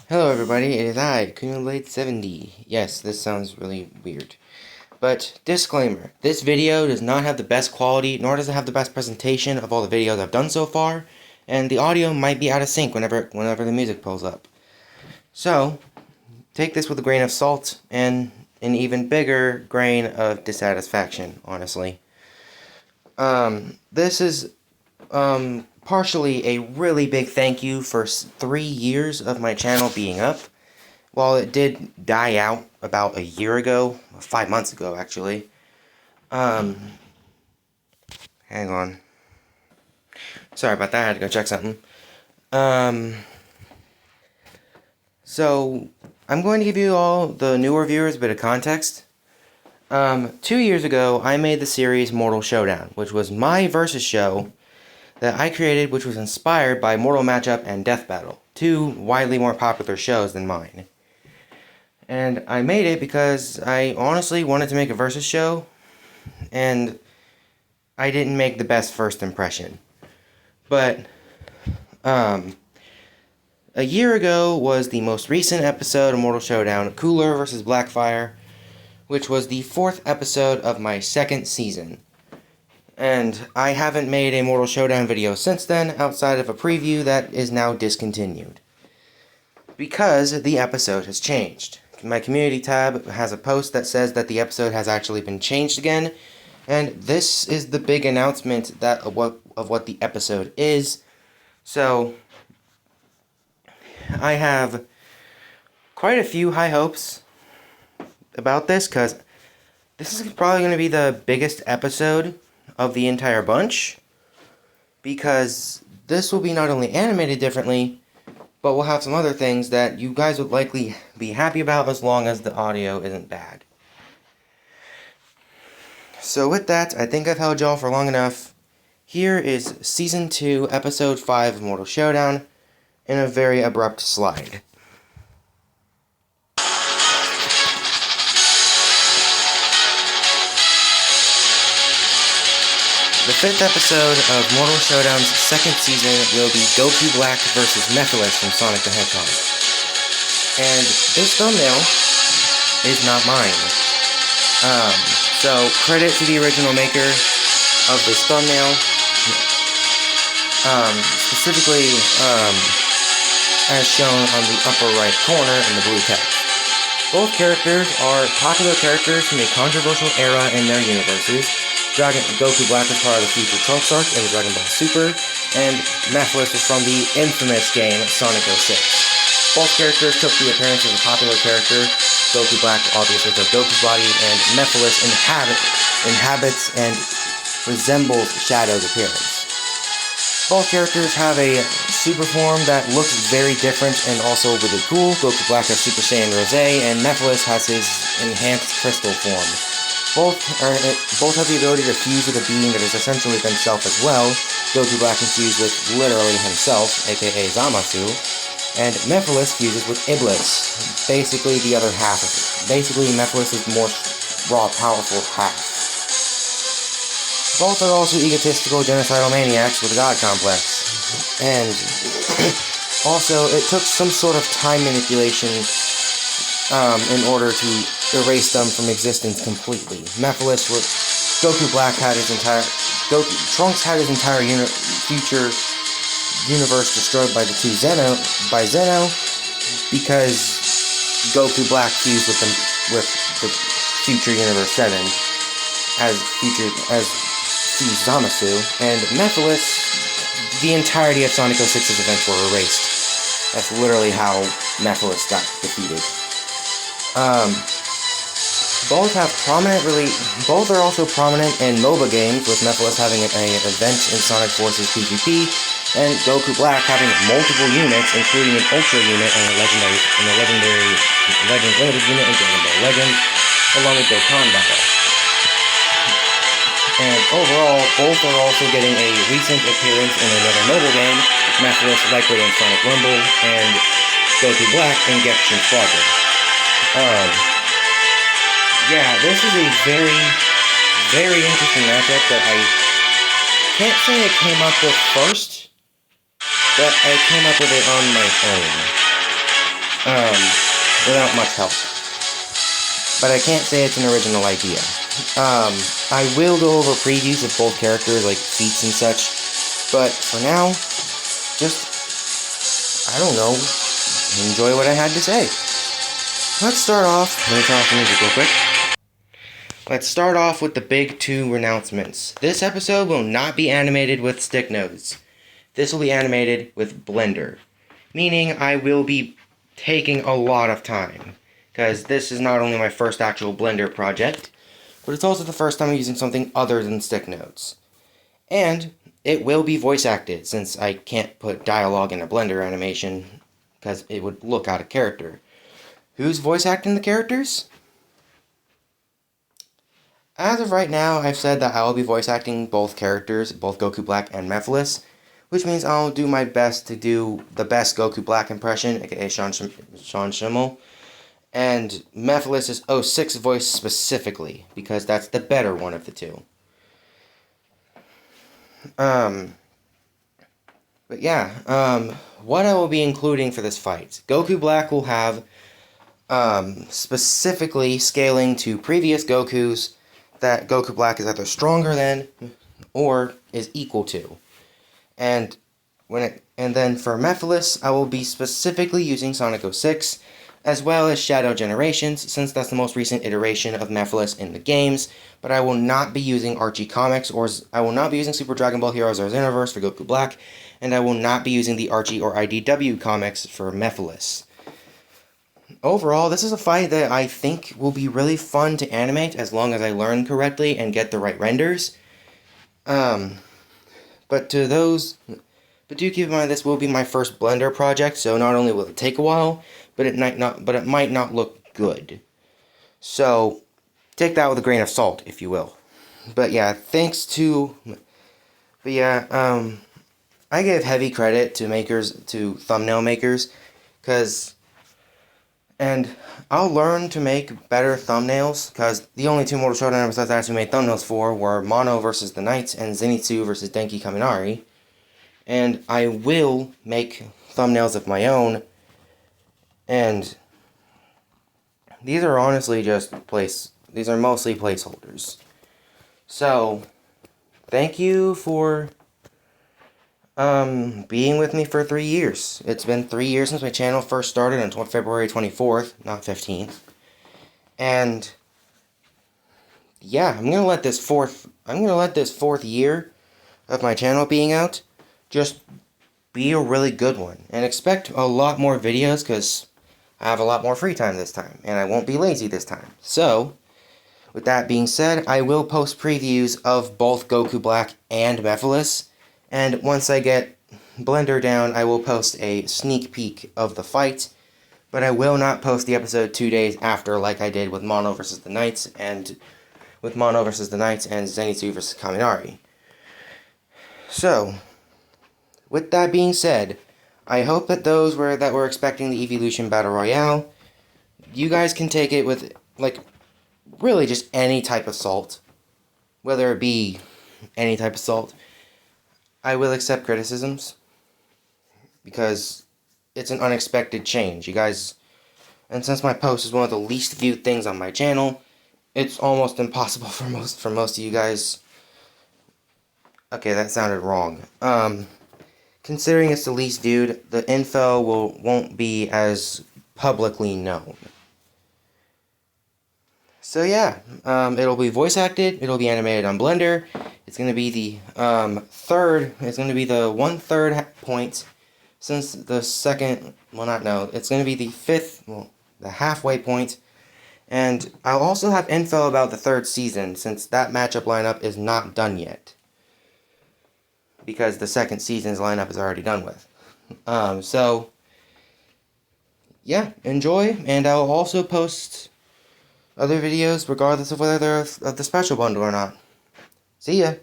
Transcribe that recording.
Hello everybody, it is I, Blade70. Yes, this sounds really weird. But, disclaimer, this video does not have the best quality, nor does it have the best presentation of all the videos I've done so far, and the audio might be out of sync whenever the music pulls up. So, take this with a grain of salt, and an even bigger grain of dissatisfaction, honestly. This is, partially a really big thank you for 3 years of my channel being up. While it did die out about a year ago, 5 months ago actually. Hang on. Sorry about that, I had to go check something. So, I'm going to give you all the newer viewers a bit of context. 2 years ago, I made the series Mortal Showdown, which was my versus show that I created, which was inspired by Mortal Matchup and Death Battle, two widely more popular shows than mine. And I made it because I honestly wanted to make a versus show, and I didn't make the best first impression. But, a year ago was the most recent episode of Mortal Showdown, Cooler vs. Blackfire, which was the 4th episode of my 2nd season. And I haven't made a Mortal Showdown video since then, outside of a preview that is now discontinued. Because the episode has changed. My community tab has a post that says that the episode has actually been changed again, and this is the big announcement that of what the episode is. So, I have quite a few high hopes about this, because this is probably going to be the biggest episode of the entire bunch, because this will be not only animated differently, but we'll have some other things that you guys would likely be happy about as long as the audio isn't bad. So with that, I think I've held y'all for long enough. Here is Season 2, Episode 5 of Mortal Showdown, in a very abrupt slide. The 5th episode of Mortal Showdown's 2nd season will be Goku Black vs. Mephiles from Sonic the Hedgehog. And this thumbnail is not mine. So, credit to the original maker of this thumbnail. Specifically, as shown on the upper right corner in the blue text. Both characters are popular characters from a controversial era in their universes. Goku Black is part of the future Trunks arc in Dragon Ball Super, and Mephiles is from the infamous game Sonic 06. Both characters took the appearance of a popular character. Goku Black obviously took Goku's body, and Mephiles inhabits and resembles Shadow's appearance. Both characters have a super form that looks very different and also really cool. Goku Black has Super Saiyan Rose, and Mephiles has his enhanced crystal form. Both have the ability to fuse with a being that is essentially himself as well. Goku Black can fuse with literally himself, aka Zamasu, and Mephiles fuses with Iblis, basically the other half of it. Basically, Mephiles is more raw, powerful half. Both are also egotistical, genocidal maniacs with a god complex. And also, it took some sort of time manipulation in order to erase them from existence completely. Goku Black had his entire... Trunks had his entire future universe destroyed by Zeno, because Goku Black fused with the future Universe 7 as fused Zamasu, and Mephiles, the entirety of Sonic 06's events were erased. That's literally how Mephiles got defeated. Both are also prominent in MOBA games, with Mephiles having an event in Sonic Forces PvP, and Goku Black having multiple units, including an Ultra unit and a legendary Legends Limited unit in Dragon Ball Legends, along with Dokkan Battle. And overall, both are also getting a recent appearance in another mobile game, Mephiles likely in Sonic Rumble, and Goku Black in Genshin Squadron. Yeah, this is a very, very interesting matchup that I can't say I came up with first, but I came up with it on my own. without much help. But I can't say it's an original idea. I will go over previews of both characters, like feats and such, but for now, just, I don't know, enjoy what I had to say. Let's start off, let me turn off the music real quick. Let's start off with the big two announcements. This episode will not be animated with stick nodes. This will be animated with Blender, meaning I will be taking a lot of time, because this is not only my first actual Blender project, but it's also the first time I'm using something other than stick nodes. And it will be voice acted, since I can't put dialogue in a Blender animation, because it would look out of character. Who's voice acting the characters? As of right now, I've said that I will be voice acting both characters, both Goku Black and Mephiles, which means I'll do my best to do the best Goku Black impression, aka Sean Schimmel, and Mephiles' 06 voice specifically, because that's the better one of the two. But yeah, what I will be including for this fight. Goku Black will have, specifically scaling to previous Gokus that Goku Black is either stronger than, or is equal to. And then for Mephiles, I will be specifically using Sonic 06, as well as Shadow Generations, since that's the most recent iteration of Mephiles in the games, but I will not be using Archie Comics, or I will not be using Super Dragon Ball Heroes or Xenoverse for Goku Black, and I will not be using the Archie or IDW comics for Mephiles. Overall, this is a fight that I think will be really fun to animate, as long as I learn correctly and get the right renders. But do keep in mind this will be my first Blender project, so not only will it take a while, but it might not look good. So take that with a grain of salt, if you will. But yeah, I give heavy credit to thumbnail makers, and I'll learn to make better thumbnails, because the only two Mortal Showdown episodes I actually made thumbnails for were Mono vs. the Knights and Zenitsu vs. Denki Kaminari. And I will make thumbnails of my own, and these are honestly these are mostly placeholders. So, thank you for being with me for 3 years. It's been 3 years since my channel first started on February 24th, not 15th. And yeah, I'm gonna let this fourth year of my channel being out just be a really good one, and expect a lot more videos, because I have a lot more free time this time, and I won't be lazy this time. So, with that being said, I will post previews of both Goku Black and Mephiles, and once I get Blender down, I will post a sneak peek of the fight, but I will not post the episode 2 days after, like I did with Mono vs. the Knights, and Zenitsu vs. Kaminari. So, with that being said, I hope that those that were expecting the Evolution Battle Royale, you guys can take it with, really just any type of salt. Whether it be any type of salt. I will accept criticisms, because it's an unexpected change. You guys, and since my post is one of the least viewed things on my channel, it's almost impossible for most of you guys. Okay, that sounded wrong. Considering it's the least viewed, the info won't be as publicly known. So yeah, it'll be voice acted, it'll be animated on Blender, it's going to be the the 1/3 point, since the second, it's going to be the halfway point, and I'll also have info about the 3rd season, since that matchup lineup is not done yet, because the 2nd season's lineup is already done with. So, yeah, enjoy, and I'll also post other videos regardless of whether they're of the special bundle or not. See ya!